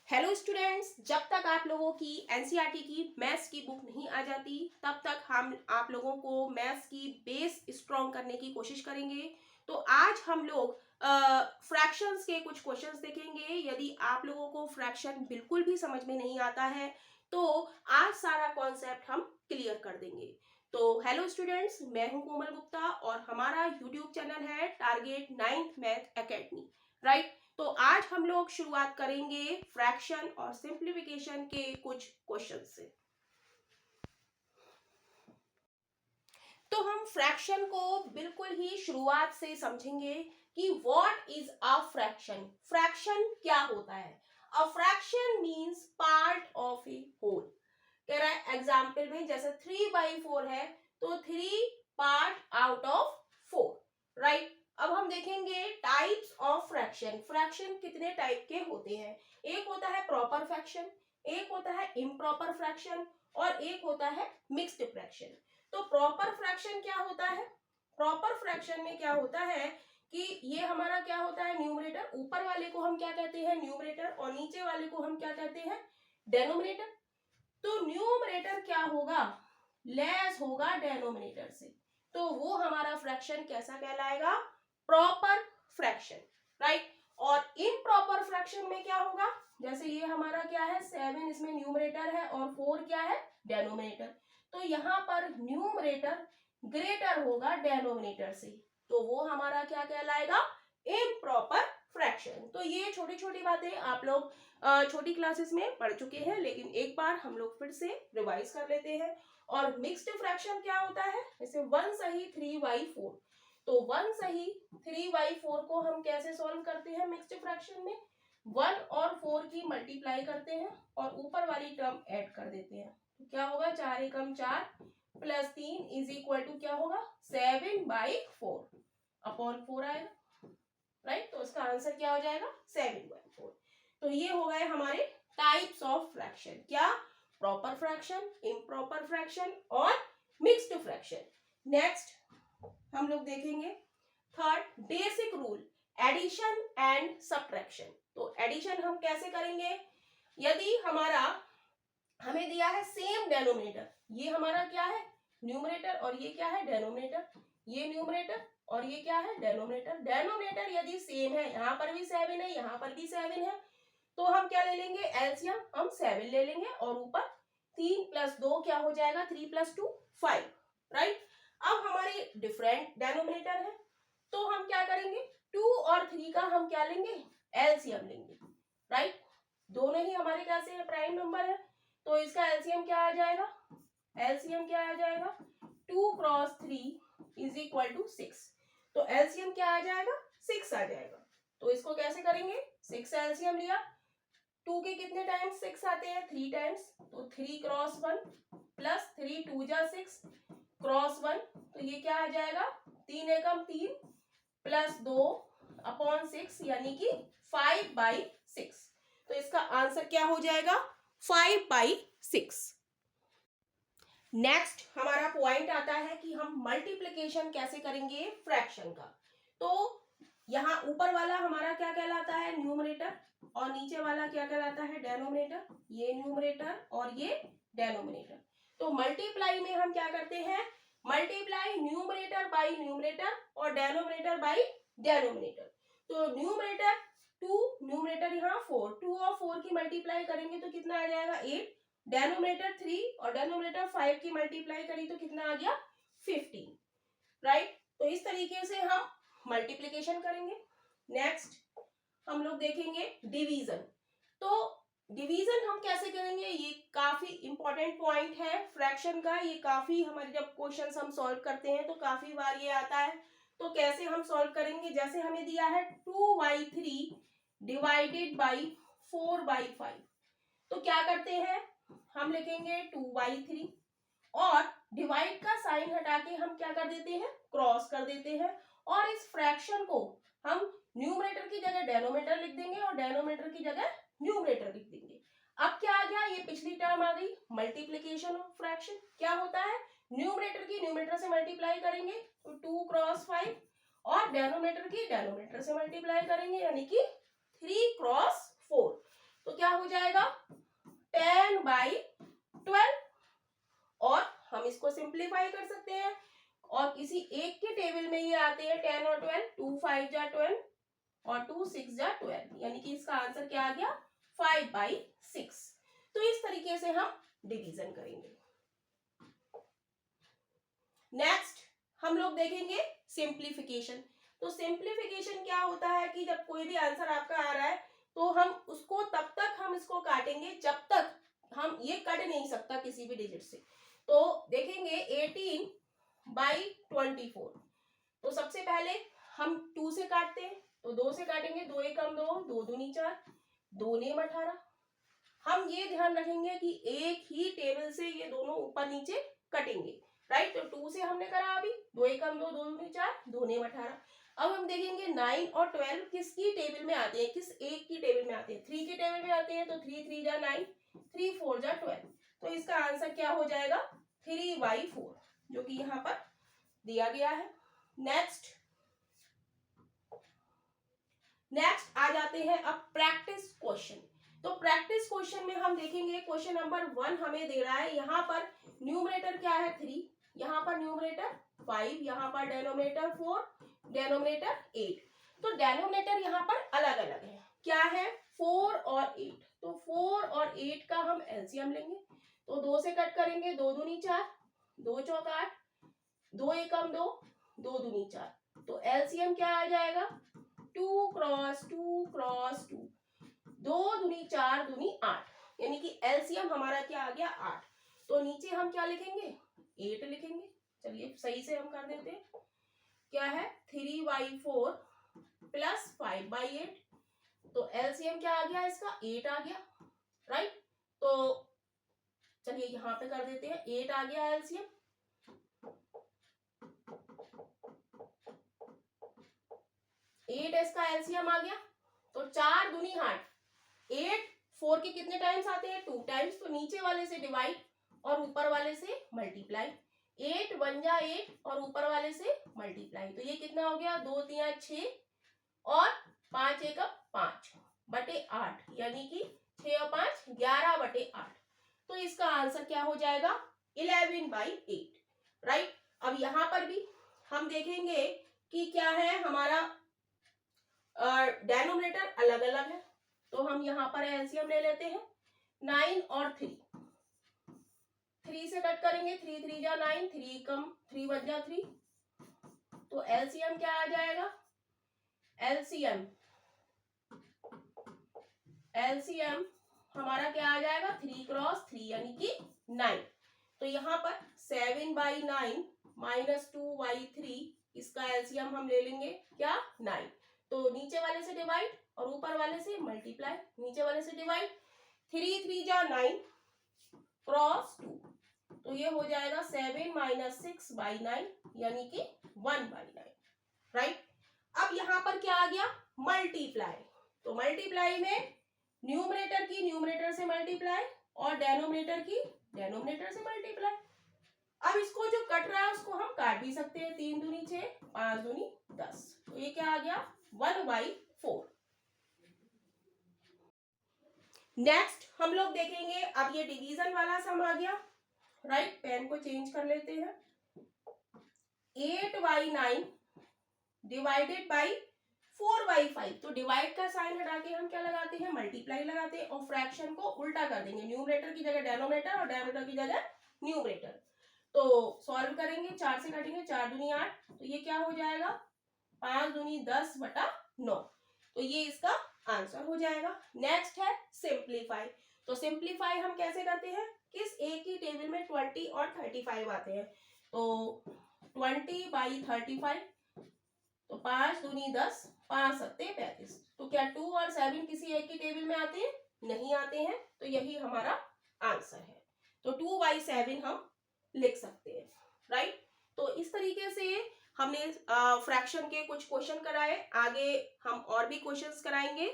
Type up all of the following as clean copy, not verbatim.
Hello students, जब तक आप लोगों की एनसीईआरटी की मैथ्स की बुक नहीं आ जाती तब तक हम आप लोगों को मैथ्स की बेस स्ट्रॉन्ग करने की कोशिश करेंगे। तो आज हम लोग फ्रैक्शंस के कुछ क्वेश्चंस देखेंगे। यदि आप लोगों को फ्रैक्शन बिल्कुल भी समझ में नहीं आता है तो आज सारा कॉन्सेप्ट हम क्लियर कर देंगे। तो हेलो स्टूडेंट्स, मैं हूं कोमल गुप्ता और हमारा यूट्यूब चैनल है target 9th math academy, right. तो आज हम लोग शुरुआत करेंगे फ्रैक्शन और सिंप्लीफिकेशन के कुछ क्वेश्चन से। तो हम फ्रैक्शन को बिल्कुल ही शुरुआत से समझेंगे कि what is a fraction. Fraction क्या होता है? A fraction means part of a whole. कह रहा है एग्जाम्पल में, जैसे 3/4 है तो 3 पार्ट आउट ऑफ 4, राइट। अब हम देखेंगे टाइप्स ऑफ फ्रैक्शन। फ्रैक्शन कितने टाइप के होते हैं? एक होता है प्रॉपर फ्रैक्शन, एक होता है इम्प्रॉपर फ्रैक्शन और एक होता है मिक्स्ड फ्रैक्शन। तो प्रॉपर फ्रैक्शन क्या होता है? प्रॉपर फ्रैक्शन में क्या होता है कि ये हमारा क्या होता है, न्यूमरेटर। ऊपर वाले को हम क्या कहते हैं? न्यूमरेटर। और नीचे वाले को हम क्या कहते हैं? डेनोमिनेटर। तो न्यूमरेटर क्या होगा? लेस होगा डेनोमिनेटर से। तो वो हमारा फ्रैक्शन कैसा कहलाएगा? Proper fraction, right. और इम्प्रॉपर फ्रैक्शन में क्या होगा? जैसे ये हमारा क्या है, 7 इसमें न्यूमरेटर है और 4 क्या है? डेनोमिनेटर। तो यहाँ पर न्यूमरेटर ग्रेटर होगा डेनोमिनेटर से, तो वो हमारा क्या कहलाएगा? Improper fraction. तो ये छोटी छोटी बातें आप लोग छोटी क्लासेस में पढ़ चुके हैं, लेकिन एक बार हम लोग फिर से रिवाइज कर लेते हैं। और मिक्स्ड फ्रैक्शन क्या होता है? जैसे 1 सही 3/4, तो 1 सही 3/4 को हम कैसे सॉल्व करते हैं मिक्स्ड फ्रैक्शन में? 1 और 4 की मल्टीप्लाई करते हैं और ऊपर वाली टर्म ऐड कर देते हैं। तो क्या होगा? 4 एकम 4 प्लस 3 इज इक्वल टू क्या होगा? 7/4 अपॉन 4 आएगा, राइट। तो इसका आंसर क्या हो जाएगा? 7/4। तो ये हो गए हमारे टाइप्स ऑफ फ्रैक्शन। क्या? प्रॉपर फ्रैक्शन, इम्प्रॉपर फ्रैक्शन और मिक्स्ड फ्रैक्शन। नेक्स्ट हम लोग देखेंगे third basic rule, addition and subtraction. तो एडिशन हम कैसे करेंगे? यदि हमें दिया है सेम डेनोमिनेटर, ये हमारा क्या है? न्यूमरेटर, और ये क्या है? डेनोमिनेटर। ये न्यूमरेटर और ये क्या है? डेनोमिनेटर। डेनोमिनेटर यदि सेम है, यहाँ पर भी 7 है, यहाँ पर भी 7 है, तो हम क्या ले लेंगे? एलसीएम हम 7 ले लेंगे और ऊपर 3 + 2 क्या हो जाएगा? 3 + 2 5, राइट। अब हमारी डिफरेंट डेनोमिनेटर है तो हम क्या करेंगे? 2 और 3 का हम क्या लेंगे? एलसीएम लेंगे, राइट। दोनों ही हमारे कैसे है? प्राइम नंबर है, तो इसका एलसीएम क्या आ जाएगा? एलसीएम क्या आ जाएगा? 2 क्रॉस 3 इज इक्वल टू 6। तो एलसीएम क्या आ जाएगा? 6 आ जाएगा। तो इसको कैसे करेंगे? 6 एलसीएम लिया, 2 के कितने टाइम्स 6 आते हैं? 3 टाइम्स, तो 3 क्रॉस 1 प्लस 3 2 जा 6 क्रॉस 1, तो ये क्या आ जाएगा? 3 एकम 3 प्लस 2 अपॉन 6 यानी कि 5/6। तो इसका आंसर क्या हो जाएगा? 5/6। नेक्स्ट हमारा पॉइंट आता है कि हम मल्टीप्लिकेशन कैसे करेंगे फ्रैक्शन का। तो यहाँ ऊपर वाला हमारा क्या कहलाता है? न्यूमरेटर, और नीचे वाला क्या कहलाता है? डेनोमिनेटर। ये न्यूमरेटर और ये डेनोमिनेटर। तो मल्टीप्लाई में हम क्या करते हैं? मल्टीप्लाई न्यूमरेटर बाई न्यूमरेटर और डेनोमिनेटर बाई डेनोमिनेटर। तो न्यूमरेटर 2, न्यूमरेटर यहाँ 4, 2 और 4 की मल्टीप्लाई करेंगे तो कितना आ जाएगा? 8। डेनोमिनेटर 3 और डेनोमिनेटर 5 की मल्टीप्लाई करी तो कितना आ गया? 15, राइट। तो इस तरीके से हम मल्टीप्लिकेशन करेंगे। नेक्स्ट हम लोग देखेंगे डिवीजन। तो डिवीजन हम कैसे करेंगे? ये काफी इंपॉर्टेंट पॉइंट है फ्रैक्शन का। ये काफी हमारे जब क्वेश्चंस हम सॉल्व करते हैं तो काफी बार ये आता है। तो कैसे हम सॉल्व करेंगे? जैसे हमें दिया है 2/3 डिवाइडेड बाई 4/5, तो क्या करते हैं? हम लिखेंगे 2/3 और डिवाइड का साइन हटा के हम क्या कर देते हैं? क्रॉस कर देते हैं। और इस फ्रैक्शन को हम न्यूमरेटर की जगह डेनोमिनेटर लिख देंगे और डेनोमिनेटर की जगह न्यूमरेटर लिख देंगे। अब क्या आ गया? ये पिछली टर्म आ गई, मल्टीप्लिकेशन ऑफ फ्रैक्शन। क्या होता है? न्यूमरेटर की न्यूमरेटर से मल्टीप्लाई करेंगे तो 2 क्रॉस 5 और डेनोमिनेटर की डेनोमिनेटर से मल्टीप्लाई करेंगे यानी कि 3 क्रॉस 4। तो क्या हो जाएगा 10/12 और हम इसको सिंप्लीफाई कर सकते हैं और किसी एक के टेबल में ये आते हैं 10 और 12, 2 5 जा 12 और 2 6 जा 12, यानी कि इसका आंसर क्या आ गया 5/6। तो इस तरीके से हम डिवीजन करेंगे। नेक्स्ट हम लोग देखेंगे सिंप्लीफिकेशन। तो सिंप्लीफिकेशन क्या होता है कि जब कोई भी आंसर आपका आ रहा है तो हम उसको तब तक हम इसको काटेंगे जब तक हम ये कट नहीं सकता किसी भी डिजिट से। तो देखेंगे 18/24, तो सबसे पहले हम 2 से काटते हैं, तो 2 से काटेंगे, 2 एकम 2, 2 दूनी 4, 2 नेम 18। हम ये ध्यान रखेंगे कि एक ही टेबल से ये दोनों ऊपर नीचे कटेंगे, राइट। तो 2 से हमने करा अभी, 2 एकम 2, 2 दूनी 4, 2 नेम 18। अब हम देखेंगे 9 और 12 किसकी टेबल में आते हैं, किस एक की टेबल में आते हैं, 3 की टेबल में आते हैं। तो 3 3 जा 9, 3 4 जा 12, तो इसका आंसर क्या हो जाएगा 3/4, जो कि यहाँ पर दिया गया है। नेक्स्ट आ जाते हैं अब प्रैक्टिस क्वेश्चन। तो प्रैक्टिस क्वेश्चन में हम देखेंगे क्वेश्चन नंबर 1 हमें दे रहा है, यहाँ पर न्यूमरेटर क्या है 3, यहाँ पर न्यूमरेटर 5, यहाँ पर डेनोमिनेटर 4, डेनोमिनेटर 8। तो डेनोमिनेटर यहाँ पर अलग अलग है, क्या है 4 और 8। तो 4 और 8 का हम एलसीएम लेंगे, तो 2 से कट करेंगे, 2 दूनी 4, 2 चौक 8, 2 एकम 2, 2 दूनी 4, तो एलसीएम क्या आ जाएगा 2 क्रॉस 2 क्रॉस 2, 2 दूनी 4 दूनी 8, यानी कि एलसीएम हमारा क्या आ गया 8। तो नीचे हम क्या लिखेंगे 8 लिखेंगे। चलिए सही से हम कर देते हैं, क्या है 3/4 प्लस 5/8, तो एलसीएम क्या आ गया इसका 8 आ गया, राइट। तो चलिए यहां पे कर देते हैं, 8 आ गया एलसीएम। एट इसका एलसीएम आ गया, तो 4 दूनी 8, 8 4 के कितने टाइम्स आते हैं 2 टाइम्स, तो नीचे वाले से डिवाइड और ऊपर वाले से मल्टीप्लाई, 8 1 जा 8 और ऊपर वाले से मल्टीप्लाई, तो ये कितना हो गया 2 3 6 और 5 1 5/8, यानी कि 6 और 5 11/8। तो इसका आंसर क्या हो जाएगा 11/8, राइट। अब यहां पर भी हम देखेंगे कि क्या है हमारा डेनोमिनेटर अलग अलग है, तो हम यहाँ पर एलसीएम ले लेते हैं 9 और 3, 3 से कट करेंगे, 3 3 जा 9, 3 कम 3 1 जा 3, तो एलसीएम क्या आ जाएगा एलसीएम हमारा क्या आ जाएगा 3 क्रॉस 3, यानी कि 9। तो यहाँ पर 7/9 माइनस 2/3, इसका एलसीएम हम ले लेंगे क्या 9, तो नीचे वाले से डिवाइड और ऊपर वाले से मल्टीप्लाई, नीचे वाले से डिवाइड, 3 3 जा 9 क्रॉस 2, तो ये हो जाएगा 7 माइनस 6/9, यानी कि 1/9, राइट। अब यहाँ पर क्या आ गया मल्टीप्लाई, तो मल्टीप्लाई में न्यूमरेटर की न्यूमरेटर से मल्टीप्लाई और डेनोमिनेटर की डेनोमिनेटर से मल्टीप्लाई। अब इसको जो कट रहा है उसको हम काट भी सकते हैं, 3 दूनी 6, 5 दूनी 10, तो ये क्या आ गया 1/4। नेक्स्ट हम लोग देखेंगे, अब ये डिवीजन वाला सम आ गया, राइट। पेन को चेंज कर लेते हैं, 8/9 डिवाइडेड बाई 4/5, तो डिवाइड का साइन हटा के हम क्या लगाते हैं मल्टीप्लाई लगाते हैं और फ्रैक्शन को उल्टा कर देंगे, न्यूमरेटर की जगह डेनोमिनेटर और डेनोमिनेटर की जगह न्यूमरेटर। तो सॉल्व करेंगे, 4 से काटेंगे, 4 दूनी 8, तो ये क्या हो जाएगा 5 दूनी 10/9, तो ये इसका आंसर हो जाएगा। नेक्स्ट है सिंप्लीफाई। तो सिंप्लीफाई हम कैसे करते हैं, किस एक ही टेबल में 20 और 35 आते हैं, तो 20/35, तो 5 दूनी 10, 5 सत्ते 35, तो क्या 2 और 7 किसी एक की टेबल में आते हैं, नहीं आते हैं, तो यही हमारा आंसर है। तो 2/7 हम लिख सकते हैं, राइट। तो इस तरीके से हमने फ्रैक्शन के कुछ क्वेश्चन कराए, आगे हम और भी क्वेश्चंस कराएंगे।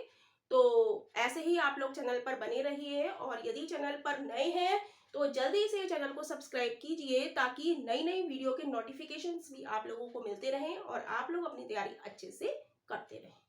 तो ऐसे ही आप लोग चैनल पर बने रहिए, और यदि चैनल पर नए हैं तो जल्दी से चैनल को सब्सक्राइब कीजिए, ताकि नई नई वीडियो के नोटिफिकेशंस भी आप लोगों को मिलते रहें और आप लोग अपनी तैयारी अच्छे से करते रहें।